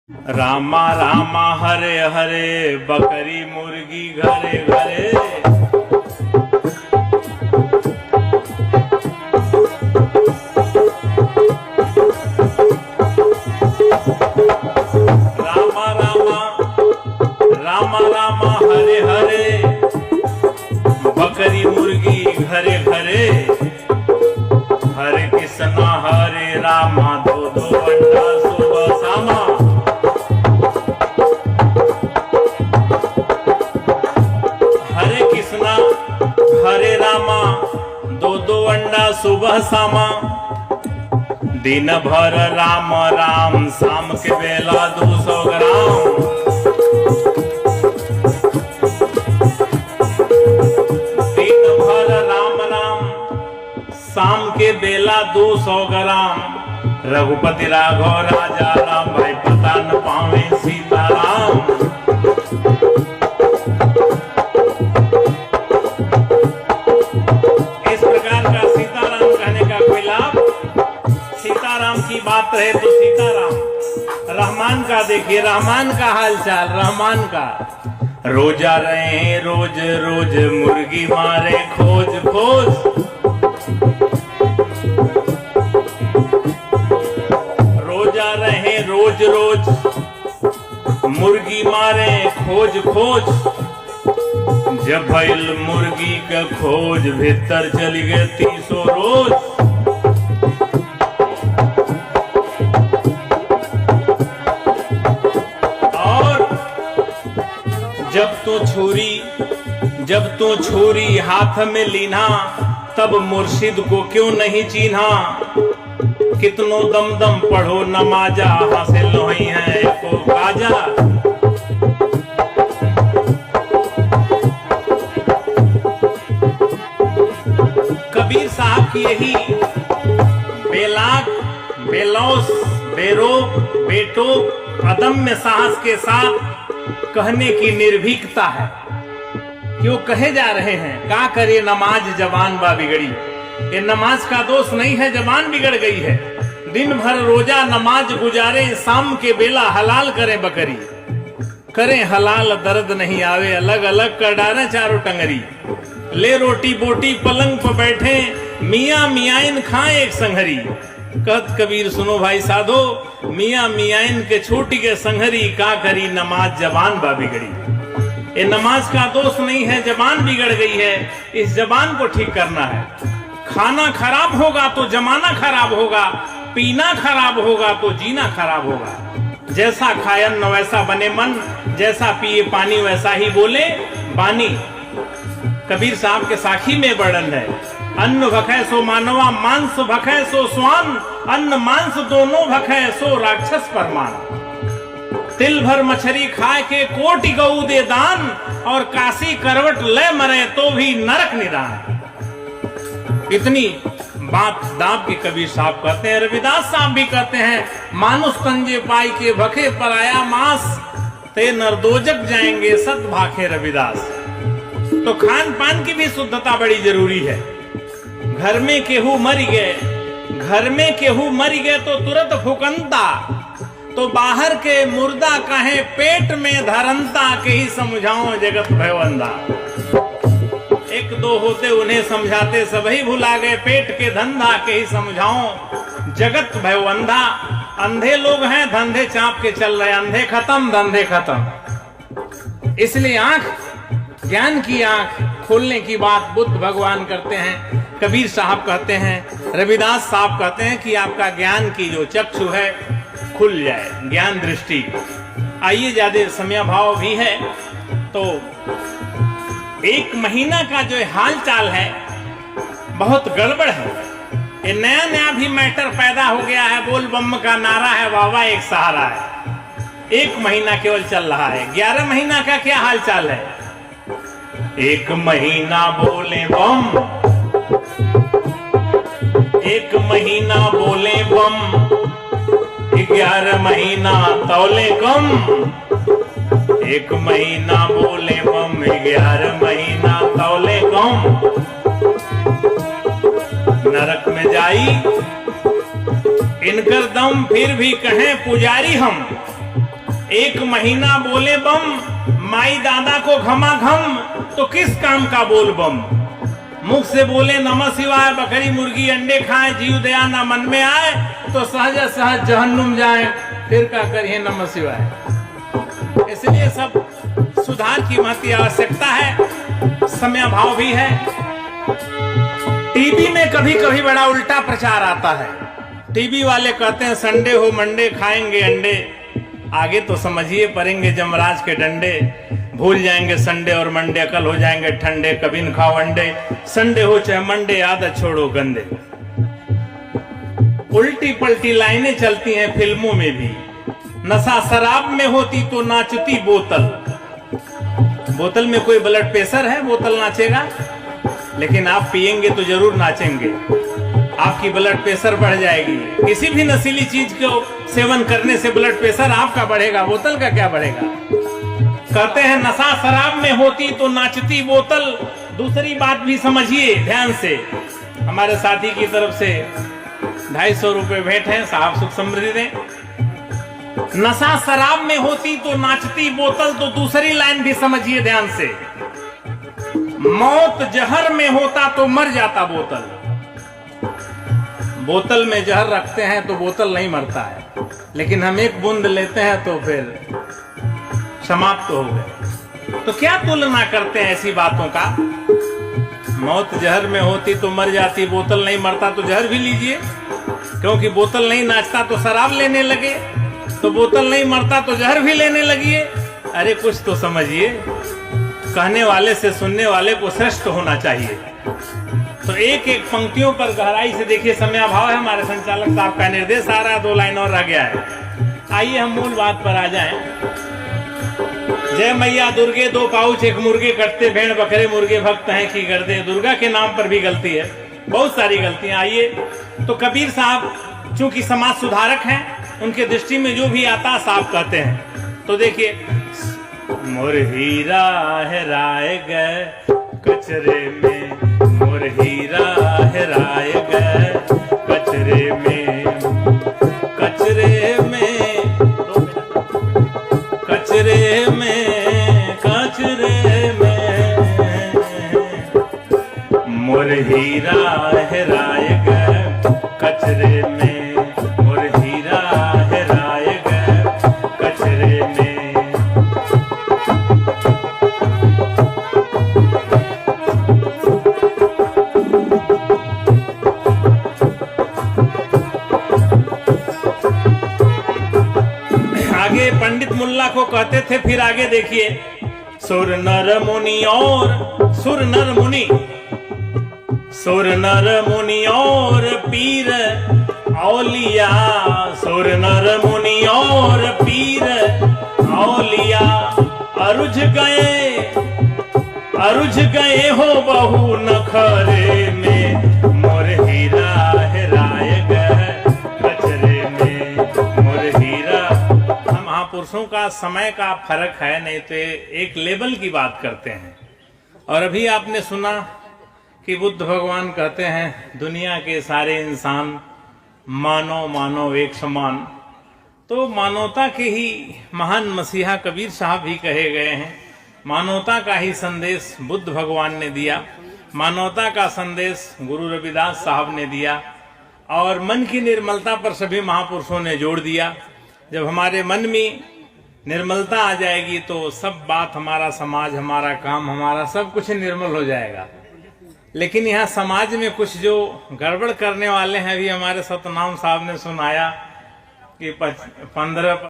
रामा रामा हरे हरे बकरी मुर्गी घरे घरे। रामा रामा रामा रामा हरे हरे बकरी मुर्गी घरे घरे। हरे कृष्णा हरे रामा दो दो अंडा सुबह शामा। हरे कृष्णा हरे रामा दो दो अंडा सुबह शामा। दिन भर राम राम शाम के बेला 200 ग्राम। दिन भर राम राम शाम के बेला 200 ग्राम। रघुपति राघव राजा राम भाई पता न पावे सीताराम। इस प्रकार का सीताराम कहने का कोई लाभ? सीताराम की बात है तो सीताराम। रहमान का देखिए, रहमान का हालचाल, रहमान का। रोजा रहे रोज रोज मुर्गी मारे खोज खोज। रोजा रहे रोज रोज मुर्गी मारे खोज खोज। जब भइल मुर्गी का खोज भीतर चली गए 300 रोज। और जब तो छुरी हाथ में लीना तब मुर्शिद को क्यों नहीं चीन्हा। कितनो दम दम पढ़ो नमाजा हासिल नहीं है को गाजा। कबीर साहब की यही बेलाक बेलौस बेरोक बेटोक अदम्य साहस के साथ कहने की निर्भीकता है। क्यों कहे जा रहे हैं का करे नमाज जवान बा बिगड़ी। ये नमाज का दोष नहीं है, जवान बिगड़ गई है। दिन भर रोजा नमाज गुजारे शाम के बेला हलाल करें बकरी। करें हलाल दर्द नहीं आवे अलग अलग कर डालें चारों टंगरी। ले रोटी बोटी पलंग पर बैठे मियाँ मियाइन खाएं एक संघरी। कहत कबीर सुनो भाई साधो मियाँ मियाइन के छोटी के संघरी का करी नमाज जवान बा बिगड़ी। ये नमाज का दोष नहीं है, जबान बिगड़ गई है। इस जबान को ठीक करना है। खाना खराब होगा तो जमाना खराब होगा, पीना खराब होगा तो जीना खराब होगा। जैसा खायन वैसा बने मन, जैसा पिए पानी वैसा ही बोले बानी। कबीर साहब के साखी में वर्णन है। अन्न भखै सो मानवा मांस भखै सो स्वान। अन्न मांस दोनों भखै सो राक्षस परमान। तिल भर मछली खाए के कोटि गऊ दे दान। और काशी करवट ले मरे तो भी नरक निदान। इतनी बात दाब के कबीर साहब कहते हैं। रविदास साहब भी कहते हैं मानुष तंजे पाई के भखे पर आया मांस। ते नरदोजक जाएंगे सत भाखे रविदास। तो खान पान की भी शुद्धता बड़ी जरूरी है। घर में केहू मर गए, घर में केहू मर गए तो तुरंत फुकंता। तो बाहर के मुर्दा कहे पेट में धरंता। के ही समझाओ जगत भयवंदा। एक दो होते उन्हें समझाते सभी भुला गए। पेट के धंधा के ही समझाओ जगत भयवंदा। अंधे लोग हैं धंधे चाप के चल रहे। अंधे खत्म धंधे खत्म। इसलिए आंख ज्ञान की आंख खोलने की बात बुद्ध भगवान करते हैं, कबीर साहब कहते हैं, रविदास साहब कहते हैं कि आपका ज्ञान की जो चक्षु है खुल जाए, ज्ञान दृष्टि। आइए ज्यादा समय भाव भी है तो 1 महीना का जो हाल चाल है बहुत गड़बड़ है। ये नया नया भी मैटर पैदा हो गया है। बोल बम का नारा है, वावा एक सहारा है। 1 महीना केवल चल रहा है। 11 महीना का क्या हाल चाल है? 1 महीना बोले बम, 1 महीना बोले बम, 11 महीना तौले कम। 1 महीना बोले बम, 11 महीना तौले कम। नरक में जाई इनकर दम फिर भी कहें पुजारी हम। एक महीना बोले बम, माई दादा को घमाघम, तो किस काम का बोल बम। मुख से बोले नमः शिवाय, बकरी मुर्गी अंडे खाए, जीव दया ना मन में आए, तो सहज सहज जहन्नुम जाए, फिर क्या करिए नमः शिवाय। इसलिए सब सुधार की महती आवश्यकता है, समय भाव भी है। टीवी में कभी कभी बड़ा उल्टा प्रचार आता है। टीवी वाले कहते हैं संडे हो मंडे खाएंगे अंडे, आगे तो समझिए पड़ेंगे जमराज के डंडे। भूल जाएंगे संडे और मंडे, अकल हो जाएंगे ठंडे, कभी न खाओ अंडे, संडे हो चाहे मंडे, आदत छोड़ो गंदे। उल्टी पलटी लाइनें चलती हैं फिल्मों में भी। नशा शराब में होती तो नाचती बोतल। बोतल में कोई ब्लड प्रेशर है, बोतल नाचेगा? लेकिन आप पिएंगे तो जरूर नाचेंगे, आपकी ब्लड प्रेशर बढ़ जाएगी। किसी भी नशीली चीज को सेवन करने से ब्लड प्रेशर आपका बढ़ेगा, बोतल का क्या बढ़ेगा। कहते हैं नशा शराब में होती तो नाचती बोतल। दूसरी बात भी समझिए ध्यान से, हमारे साथी की तरफ से 250 रुपए भेंट है, साहब सुख समृद्धि दें। नशा शराब में होती तो नाचती बोतल, तो दूसरी लाइन भी समझिए ध्यान से। मौत जहर में होता तो मर जाता बोतल। बोतल में जहर रखते हैं तो बोतल नहीं मरता है, लेकिन हम एक बूंद लेते हैं तो फिर समाप्त हो गए। तो क्या तुलना करते हैं ऐसी बातों का। मौत जहर में होती तो मर जाती, बोतल नहीं मरता तो जहर भी लीजिए। क्योंकि बोतल नहीं नाचता तो शराब लेने लगे, तो बोतल नहीं मरता तो जहर भी लेने लगिए। अरे कुछ तो समझिए, कहने वाले से सुनने वाले को श्रेष्ठ होना चाहिए। तो एक एक पंक्तियों पर गहराई से देखिए, समय अभाव है, हमारे संचालक साहब का निर्देश आ रहा है, 2 लाइन और रह गया है। आइए हम मूल बात पर आ जाएं। जय मैया दुर्गे 2 पाउच 1 मुर्गे कटते, भेड़ बकरे मुर्गे भक्त हैं की गर्दे। दुर्गा के नाम पर भी गलती है, बहुत सारी गलतियां। आइए, तो कबीर साहब चूंकि समाज सुधारक हैं, उनके दृष्टि में जो भी आता साहब कहते हैं। तो देखिए, मोर हीरा हेराए गए कचरे में, मोर हीरा हेराए गए कचरे में, कचरे में, कचरे में, कचरे में, मोर हीरा हेराए गए कचरे में, मोर हीरा हेराए गए कचरे में। आगे पंडित मुल्ला को कहते थे, फिर आगे देखिए, सुर नर मुनि और सुर नर मुनि, सुर नर मुनि और पीर औलिया, सुर नर मुनि और पीर औलिया, अरुझ गए हो बहु नखरे में, मोर हीरा हेराए गए कचरे में, मोर हीरा। हम महापुरुषों का समय का फर्क है, नहीं तो एक लेवल की बात करते हैं। और अभी आपने सुना कि बुद्ध भगवान कहते हैं दुनिया के सारे इंसान मानव मानव एक समान। तो मानवता के ही महान मसीहा कबीर साहब भी कहे गए हैं। मानवता का ही संदेश बुद्ध भगवान ने दिया, मानवता का संदेश गुरु रविदास साहब ने दिया, और मन की निर्मलता पर सभी महापुरुषों ने जोड़ दिया। जब हमारे मन में निर्मलता आ जाएगी तो सब बात, हमारा समाज, हमारा काम, हमारा सब कुछ निर्मल हो जाएगा। लेकिन यहाँ समाज में कुछ जो गड़बड़ करने वाले हैं, अभी हमारे सतनाम साहब ने सुनाया कि 15